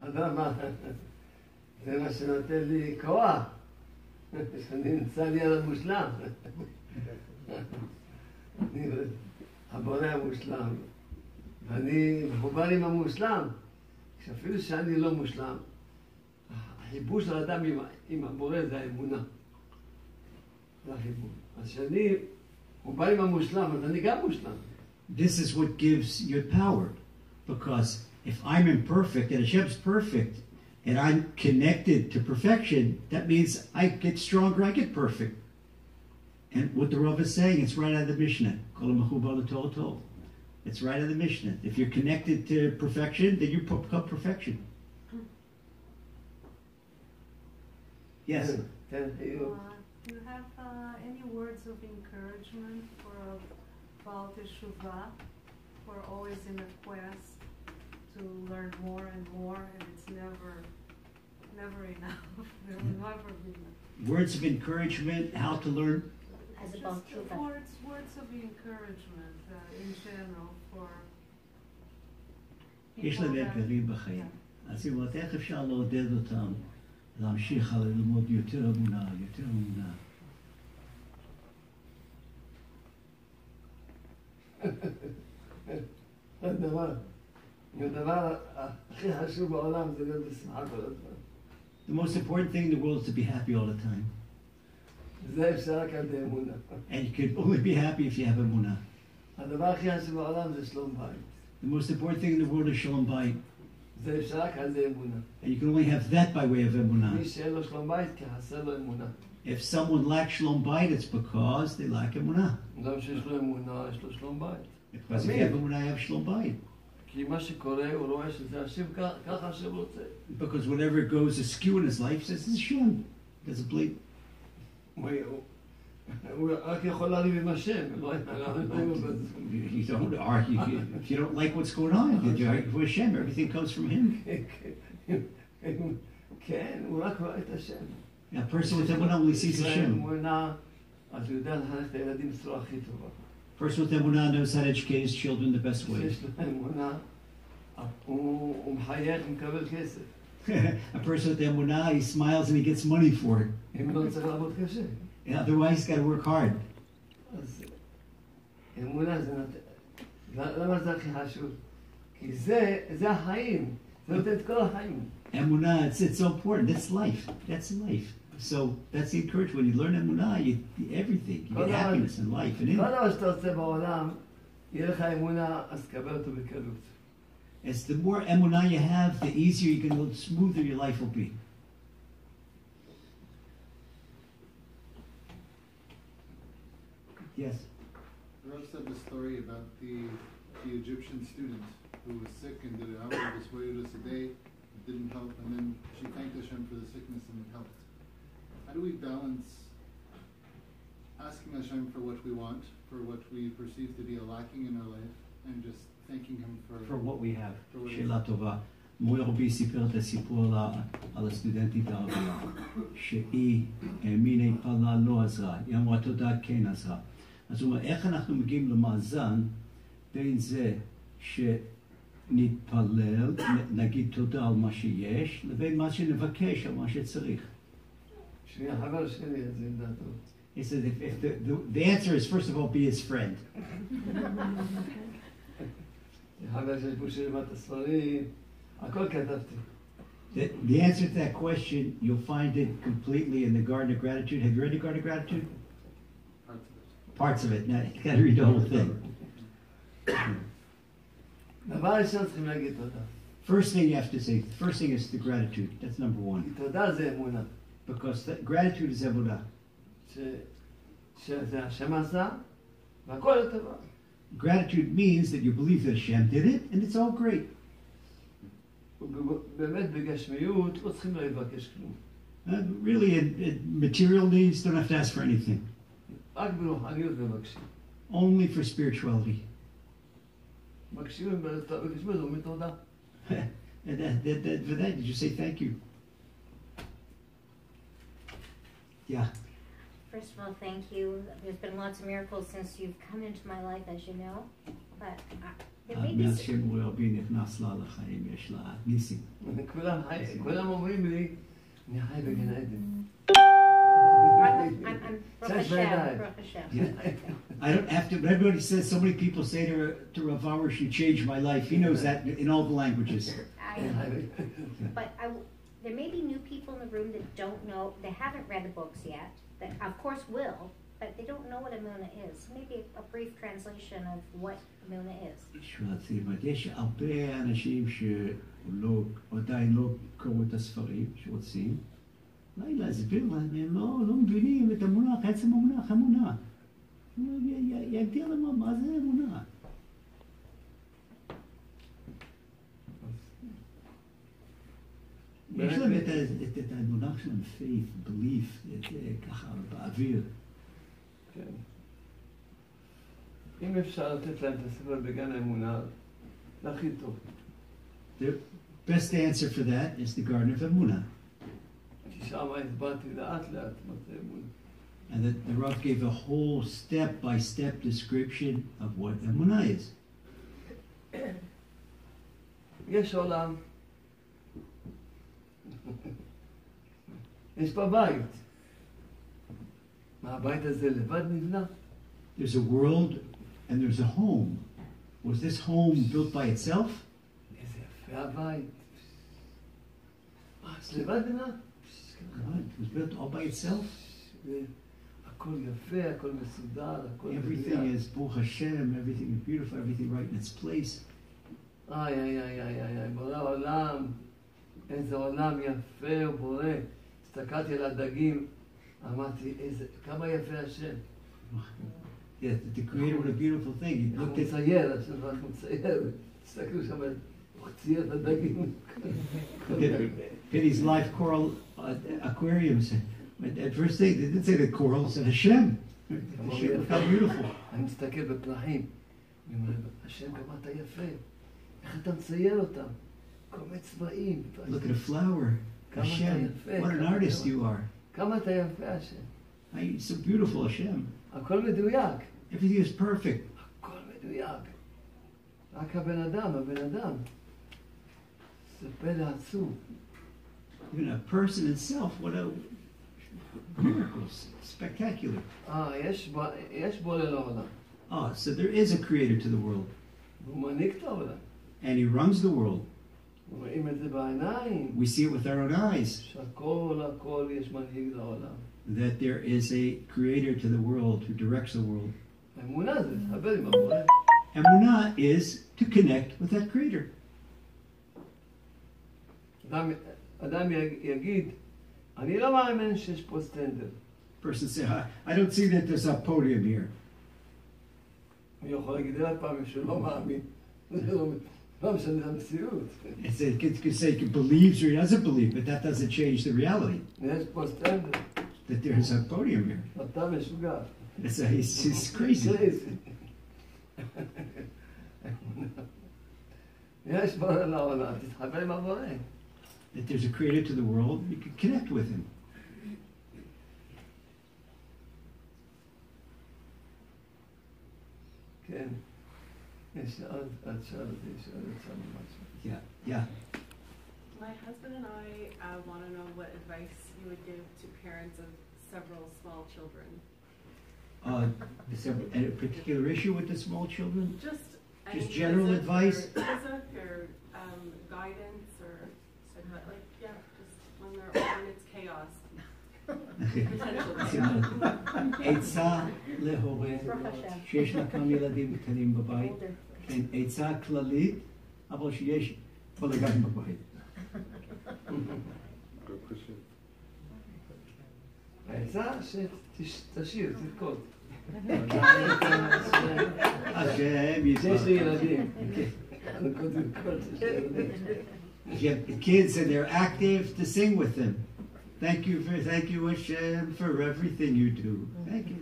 זה מה שנותן לי כוח, שאני נמצא לי על המושלם. הבורא המושלם, ואני מחובר עם המושלם, כשאפילו שאני לא מושלם, החיבור של האדם עם הבורא זה האמונה. זה החיבור. אז שאני מחובר עם המושלם, אז אני גם מושלם. This is what gives you power, because if I'm imperfect and Hashem's perfect, and I'm connected to perfection, that means I get stronger, I get perfect. And what the Rav is saying, it's right out of the Mishnah. It's right out of the Mishnah. If you're connected to perfection, then you become perfection. Yes? Do you have any words of encouragement for Baal Teshuvah, who are always in a quest to learn more and more, and it's never enough. There will never be enough. Words of encouragement, how to learn? Just words of encouragement in general for יש להם אתגרים בחיים. אז היא אומרת, איך אפשר לעודד אותם להמשיך ללמוד יותר אמונה, יותר אמונה? הדבר הכי חשוב בעולם זה להיות בשמחה כל הזמן. The most important thing in the world is to be happy all the time. זה אפשר רק על ידי אמונה. And you can only be happy if you have אמונה. הדבר הכי חשוב בעולם זה שלום בית. The most important thing in the world is shalom bayit. זה אפשר רק על ידי אמונה. And you can only have that by way of אמונה. מי שאין לו שלום בית, כי חסר לו אמונה. If someone lacks shalom bayit, it's because they lack אמונה. גם שיש לו אמונה, יש לו שלום בית. Because if you have אמונה, you have shalom bayit. כי מה שקורה, הוא רואה שזה השם ככה השם רוצה. Because whatever goes askew in his life says it's Hashem. Doesn't believe. הוא רק יכול להריב עם השם. You don't argue. If you don't like what's going on, then you argue with Hashem. Everything comes from him. כן, הוא רק רואה את השם. A person with אמונה only sees Hashem. אמונה, אז הוא יודע לחנך את הילדים בצורה הכי טובה. A person with אמונה knows how to educate his children the best way. כשיש לו אמונה, הוא מחייך ומקבל כסף. A person with אמונה, he smiles and he gets money for it. אם לא צריך לעבוד קשה. Otherwise, he's got to work hard. אז אמונה זה נותן. למה זה הכי חשוב? כי זה החיים. זה נותן את כל החיים. Emuna, it's so important. That's life. That's life. So that's the encouragement. When you learn Emuna, you everything. You get happiness in life. And כל דבר שאתה רוצה בעולם, יהיה לך אמונה, אז תקבל אותו בקלות. As the more Emuna you have, the easier you can, the smoother your life will be. Yes? Rav said the story about the Egyptian student who was sick and did an hour of Desvoyudus a day. It didn't help, and then she thanked Hashem for the sickness and it helped. How do we balance asking Hashem for what we want, for what we perceive to be a lacking in our life, and just thanking Him for what we have? שאלה טובה. מורי רבי סיפר את הסיפור על הסטודנטית הערבייה, שהיא מיני פעלה לא עזרה, היא אמרה תודה כן עזרה. אז הוא אומר, איך אנחנו מגיעים למאזן בין זה שנתפלל, נגיד תודה על מה שיש, לבין מה שנבקש על מה שצריך? החבר שלי, זה דעתו. He said, the answer is, first of all, be his friend. החבר שלי פה שלימת הספרים, הכל כתבתי. The answer to that question, you'll find it completely in the Garden of Gratitude. Have you read the Garden of Gratitude? Parts of it. Now, you've got to read the whole thing. דבר ראשון צריכים להגיד תודה. First thing you have to say, first thing is the gratitude. That's number one. תודה זה אמונה. Because gratitude is אמונה. שזה השם עשה, והכל לטובה. Gratitude means that you believe that Hashem did it, and it's all great. באמת בגשמיות לא צריכים לבקש כלום. Really, in material needs, don't have to ask for anything. רק ברוחניות מבקשים. Only for spirituality. מבקשים בגשמיות, אומרים תודה. And for that, did you say thank you? Yeah. First of all, thank you. There's been lots of miracles since you've come into my life, as you know. But מאז שמורי רבי נכנס לה לחיים, יש לה ניסים. כולם אומרים לי, אני חי בגן עדן. Baruch Hashem. I don't have to, but everybody says, so many people say to Rav Arush, you changed my life. He knows that in all the languages. There may be new people in the room that don't know, they haven't read the books yet, that of course will, but they don't know what Emuna is. Maybe a brief translation of what Emuna is. יש הרבה אנשים שעדיין לא קראו את הספרים, שרוצים. אולי להסביר להם, הם לא מבינים את המונח, עצם המונח, אמונה. יגדיר להם מה זה אמונה. יש להם את המונח שלהם, faith, belief, ככה באוויר. כן. אם אפשר לתת להם את הספר בגן האמונה, זה הכי טוב. The best answer for that is the Garden of Emuna. ששם הסברתי לאט לאט מה זה אמונה. And the Rav gave a whole step-by-step description of what Emuna is. יש עולם. יש פה בית. מה, הבית הזה לבד נבנה? There's a world and there's a home. Was this home built by itself? איזה יפה הבית. מה, זה לבד נבנה? It was built all by itself. הכל יפה, הכל מסודר, הכל Everything is Baruch Hashem, everything is beautiful, everything right in its place. איי, בורא עולם, איזה עולם יפה ובורא. הסתכלתי על הדגים, אמרתי, כמה יפה השם. Yeah, the Creator, what a beautiful thing. He אנחנו looked at מצייר, עכשיו אנחנו מצייר. תסתכלו שם, הוא צייר את הדגים. Penny's live coral aquariums. At first they didn't say the coral, it said Hashem. Hashem, look how beautiful. אני מסתכל בפרחים. אני אומר, השם, כמה אתה יפה. איך אתה מצייר אותם? כל מיני צבעים. Look at a flower. Hashem, what an artist you are. כמה אתה יפה, השם. You're so beautiful, Hashem. הכל מדויק. Everything is perfect. הכל מדויק. רק הבן אדם. זה פלא עצום. Even a person itself, what a miracle, spectacular. יש בורא לעולם. So there is a creator to the world. והוא מנהיג את העולם. And he runs the world. רואים את זה בעיניים. We see it with our own eyes. שהכל יש מנהיג לעולם. That there is a creator to the world who directs the world. האמונה זה להתחבר עם הבורא. Emuna is to connect with that creator. אדם יגיד, אני לא מאמין שיש פה סטנדר. Person say, I don't see that there's a podium here. הוא יכול להגיד אלף פעמים שלא מאמין. לא משנה המציאות. It could say he believes or he doesn't believe, but that doesn't change the reality. יש פה סטנדר. That there's a podium here. אתה משוגע. He's crazy. יש בורא לעולם, תתחבר עם הבורא. That there's a creator to the world, you can connect with him. כן. יש עוד משהו. Yeah. My husband and I want to know what advice you would give to parents of several small children. Is there a particular issue with the small children? Just general advice? Or guidance or just when they're old and it's chaos. עצה להורה שיש לה כמה ילדים קטנים בבית, עצה כללית, אבל שיש בלגן בבית. העצה שתשאיר, תרקוד. שיש לי ילדים. If you have kids and they're active, to sing with them. Thank you Hashem for everything you do. Thank you.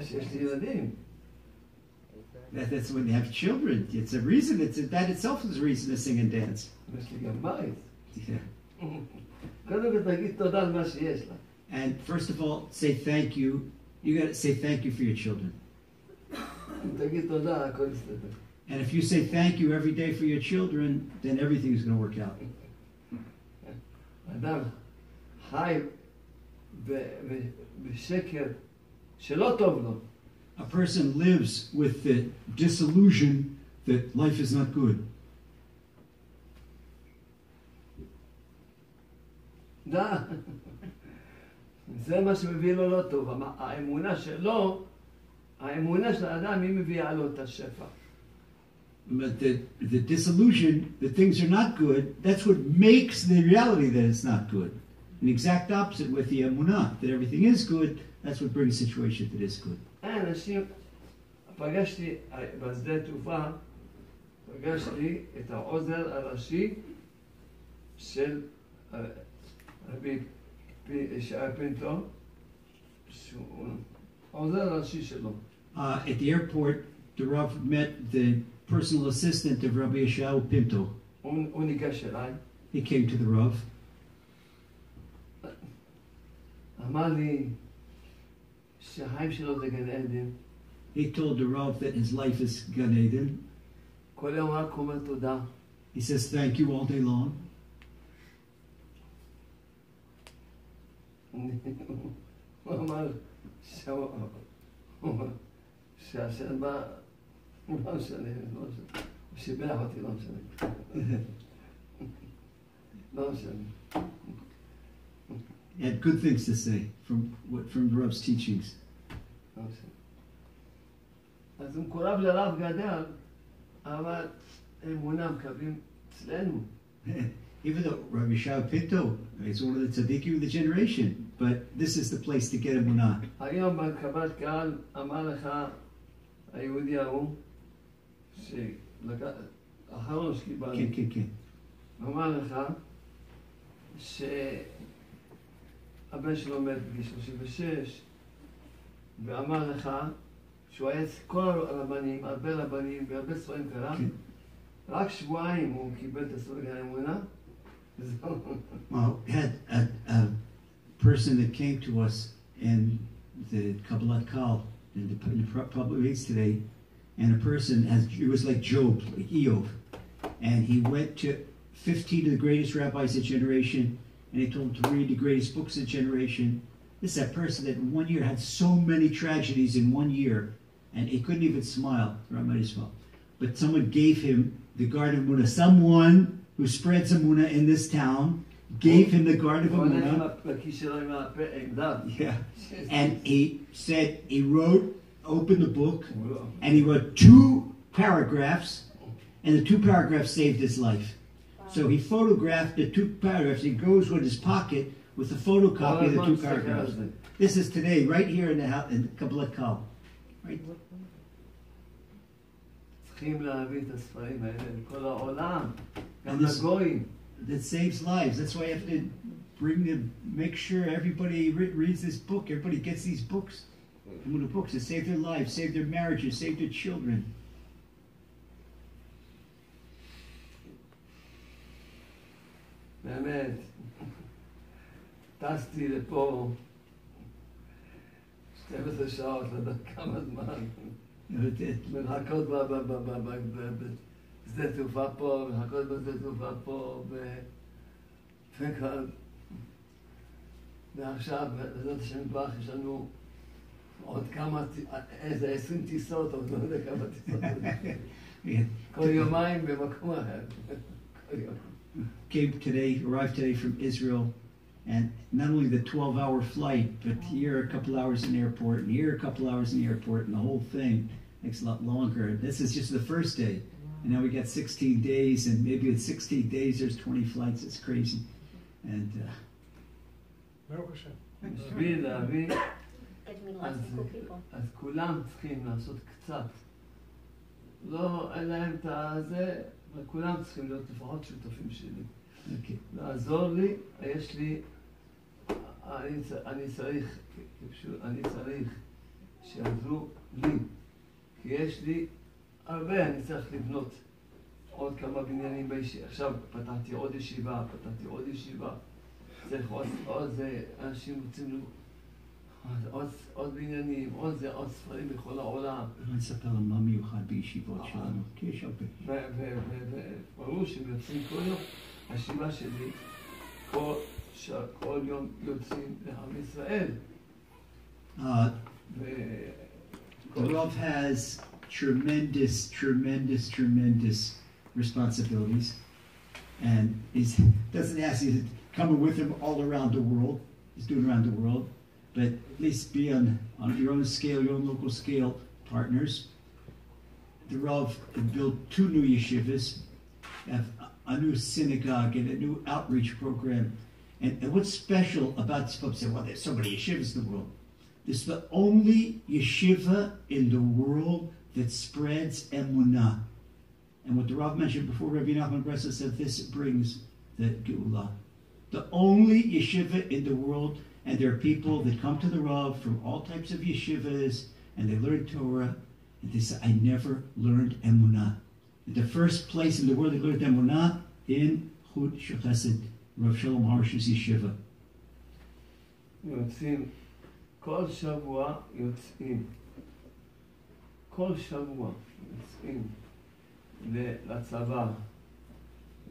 שיש לי ילדים. That's when you have children. It's a reason. That itself is a reason to sing and dance. יש לי גם בית. Yeah. קודם כל תגיד תודה על מה שיש לה. And first of all, say thank you. You got to say thank you for your children. תגיד תודה, הכל יסתדר. And if you say thank you every day for your children, then everything is going to work out. אדם חי בשקר שלא טוב לו. A person lives with the disillusion that life is not good. זה מה שמביא לו לא טוב. האמונה שלו, האמונה של האדם היא מביאה לו את השפע. But the disillusion that things are not good, that's what makes the reality that it's not good. An exact opposite with the Emuna, that everything is good, that's what brings a situation that is good. אנשים, פגשתי בשדה תעופה, פגשתי את העוזר הראשי של רבי פינטו, העוזר הראשי שלו. At the airport, the Rav met the personal assistant of Rabbi Shalom Pinto. הוא ניגש אליי, He came to the Rav. אמר לי שהחיים שלו זה גן עדן. He told the Rav that his life is Gan Eden. כל יום רק אומר תודה. He says thank you all day long. הוא אמר שהשם בא, לא משנה, הוא שיבח אותי, לא משנה. לא משנה. He had good things to say from the Rav's teachings. לא משנה. אז הוא מקורב לרב גדל, אבל אמונה מקבלים אצלנו. Even though Rabbi Shalom Pinto is one of the tzaddikim of the generation, but this is the place to get Emunah. היום בקבלת קהל אמר לך היהודי ההוא, האחרון שקיבלנו, כן, כן, כן. אמר לך שהבן שלו מת בגיל 36, ואמר לך שהוא היה כל הרבנים, הרבה רבנים והרבה ספרים קרא, רק שבועיים הוא קיבל את הספרים האמונה. Well, we had a person that came to us in the Kabbalat Kal in the public reads today, and a person it was like Job, like Eov, and he went to 15 of the greatest rabbis of the generation, and he told him to read the greatest books of the generation. This is a person that in 1 year had so many tragedies in 1 year, and he couldn't even smile. But someone gave him the garden of Emuna. Someone who spreads Emuna in this town gave him the garden of Emuna. Yeah. And he said he opened the book, and he wrote 2 paragraphs, and the 2 paragraphs saved his life. So he photographed the 2 paragraphs. He goes with his pocket with a photocopy of the 2 paragraphs. This is today, right here in the house, in Kabbalat Kal. Right? צריכים להביא את הספרים האלה לכל העולם, גם לגויים. That saves lives. That's why I have to bring them, make sure everybody reads this book, everybody gets these books. The books that save their lives, save their marriages, save their children. באמת, טסתי לפה 12 שעות, לא יודע כמה זמן. לחכות בשדה תעופה פה, לחכות בשדה תעופה פה, ועכשיו, בעזרת השם יתברך, יש לנו עוד כמה, איזה 20 טיסות, עוד לא יודע כמה טיסות. כל יומיים במקום אחר. כל יום. Arrived today from Israel, and not only the 12-hour flight, but here a couple hours in the airport, and here a couple hours in the airport, and the whole thing makes a lot longer. This is just the first day, and now we got 16 days, and maybe in 16 days there's 20 flights. It's crazy. And בשביל להבין, אז כולם צריכים לעשות קצת. לא, אין להם את הזה, וכולם צריכים להיות לפחות שותפים שלי. לעזור לי, יש לי, אני צריך שיעזרו לי, כי יש לי הרבה, אני צריך לבנות עוד כמה בניינים בישיבה. עכשיו פתחתי עוד ישיבה, צריך עוד אנשים רוצים עוד בניינים, עוד זה, עוד ספרים בכל העולם. אני אספר להם מה מיוחד בישיבות שלנו, כי יש הרבה. וברור שהם יוצאים כל יום. השיבה שלי, כל יום יוצאים לעם ישראל. The Rav has tremendous responsibilities, and he doesn't ask you to come with him all around the world. He's doing around the world, but at least be on your own scale, your own local scale, partners. The Rav built 2 new yeshivas, have a new synagogue and a new outreach program. And what's special about this folks say, well, there's so many yeshivas in the world. This is the only yeshiva in the world that spreads Emuna. And what the Rav mentioned before, Rabbi Nachman Bresler said, this brings the Geulah. The only yeshiva in the world, and there are people that come to the Rav from all types of yeshivas, and they learn Torah, and they say, I never learned Emuna. The first place in the world they learned Emuna, in Chut Shechesed, Rav Shalom Arush's yeshiva. יוצאים, כל שבוע יוצאים. כל שבוע יוצאים לצבא,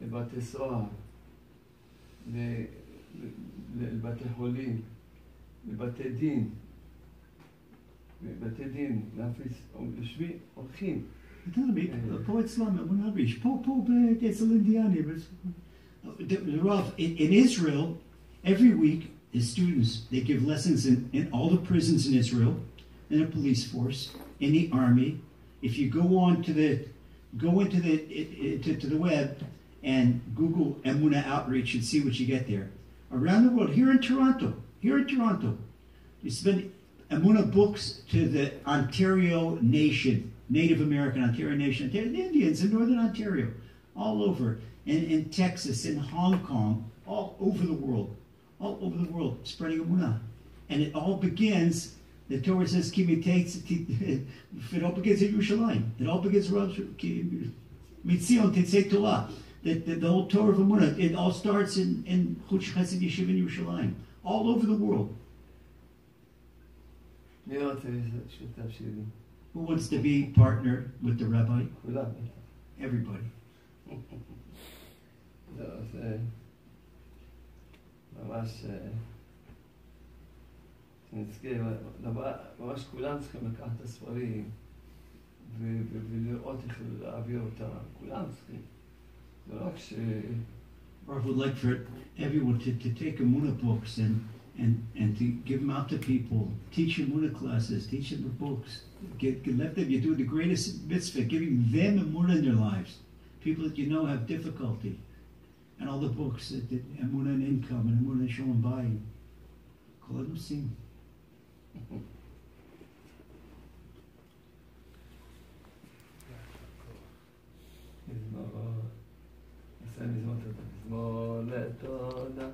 לבתי סוהר, לבתי חולים, לבתי דין. בבתי דין, להפיץ, יושבים, הולכים. פה אצלם, אמונה ביש, פה אצל אינדיאנים. The Rav, in Israel, every week, his students, they give lessons in all the prisons in Israel, in the police force, in the army. If you go into the web and Google Emuna Outreach and see what you get there. Around the world, here in Toronto, you spend Emuna books to the Ontario Nation, Native American Ontario Nation, the Indians in Northern Ontario, all over, in Texas, in Hong Kong, all over the world, spreading Emuna. And it all begins, the Torah says, it all begins in Yerushalayim. It all begins Mitzion Tetzei Torah. The whole Torah of Emuna, it all starts in Chut Shechesed Yeshiva in Yerushalayim, all over the world. Who wants to be partner with the rabbi? Everybody. זה ממש נזכה, ממש כולם צריכים לקחת את הספרים ולראות איך להעביר אותם, כולם צריכים. זה רק ש... Rav would like for everyone to take Emuna books and to give them out to people, teach Emuna classes, teach them the books, let them, you're doing the greatest mitzvah, giving them Emuna in their lives. People that you know have difficulty. And all the books, Emuna and Income, and Emuna and Shalom Bayim. Let them sing. מזמור לתודה,